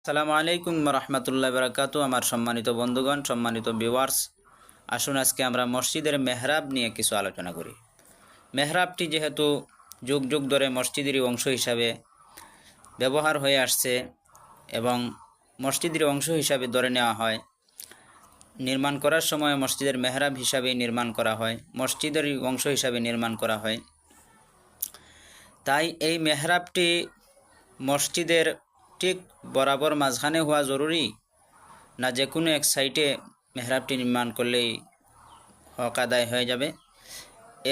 আসসালামু আলাইকুম রহমতুল্লাহ বরকাতু। আমার সম্মানিত বন্ধুগণ, সম্মানিত ভিউয়ার্স, আসুন আজকে আমরা মসজিদের মেহরাব নিয়ে কিছু আলোচনা করি। মেহরাবটি যেহেতু যুগ যুগ ধরে মসজিদেরই অংশ হিসাবে ব্যবহার হয়ে আসছে এবং মসজিদের অংশ হিসাবে ধরে নেওয়া হয়, নির্মাণ করার সময় মসজিদের মেহরাব হিসাবে নির্মাণ করা হয়, মসজিদেরই অংশ হিসাবে নির্মাণ করা হয়। তাই এই মেহরাবটি মসজিদের ঠিক বরাবর মাঝখানে হওয়া জরুরি, না যে কোনো এক সাইটে মেহরাবটি নির্মাণ করলেই হক আদায় হয়ে যাবে?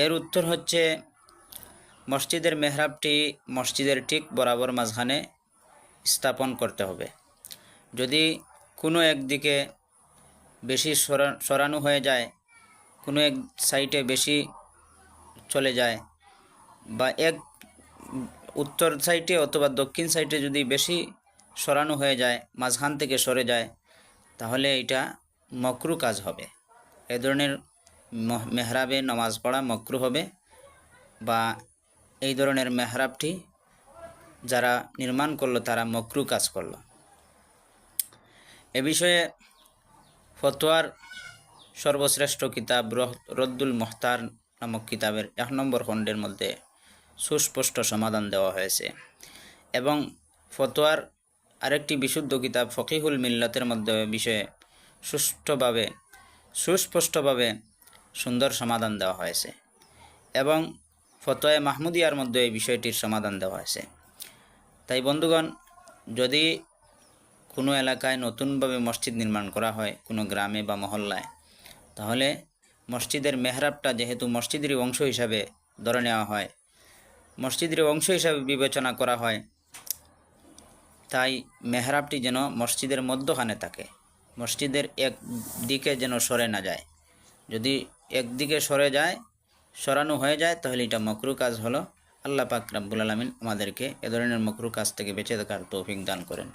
এর উত্তর হচ্ছে, মসজিদের মেহরাবটি মসজিদের ঠিক বরাবর মাঝখানে স্থাপন করতে হবে। যদি কোনো একদিকে বেশি সরানো হয়ে যায়, কোনো এক সাইটে বেশি চলে যায়, বা এক উত্তর সাইটে অথবা দক্ষিণ সাইটে যদি বেশি সরানো হয়ে যায়, মাঝখান থেকে সরে যায়, তাহলে এটা মকরু কাজ হবে। এ ধরনের মেহরাবে নামাজ পড়া মকরু হবে, বা এই ধরনের মেহরাবটি যারা নির্মাণ করলো তারা মকরু কাজ করলো। এ বিষয়ে ফতোয়ার সর্বশ্রেষ্ঠ কিতাব রদ্দুল মুখতার নামক কিতাবের 1 নম্বর খণ্ডের মধ্যে সুস্পষ্ট সমাধান দেওয়া হয়েছে, এবং ফতোয়ার আরেকটি বিশুদ্ধ কিতাব ফকিহুল মিল্লাতের মধ্যে বিষয়ে সুস্পষ্টভাবে সুন্দর সমাধান দেওয়া হয়েছে, এবং ফতোয়া মাহমুদিয়ার মধ্যে এই বিষয়টির সমাধান দেওয়া হয়েছে। তাই বন্ধুগণ, যদি কোনো এলাকায় নতুনভাবে মসজিদ নির্মাণ করা হয়, কোনো গ্রামে বা মহল্লায়, তাহলে মসজিদের মেহরাবটা যেহেতু মসজিদেরই অংশ হিসাবে ধরে নেওয়া হয়, মসজিদের অংশ হিসাবে বিবেচনা করা হয়, তাই মেহরাবটি যেন মসজিদের মধ্যখানে থাকে, মসজিদের এক দিকে যেন সরে না যায়। যদি একদিকে সরানো হয়ে যায়, তাহলে এটা মকরু কাজ হলো। আল্লাহ পাক রব্বুল আলামিন আমাদেরকে এ ধরনের মকরু কাজ থেকে বেঁচে থাকার তৌফিক দান করেন।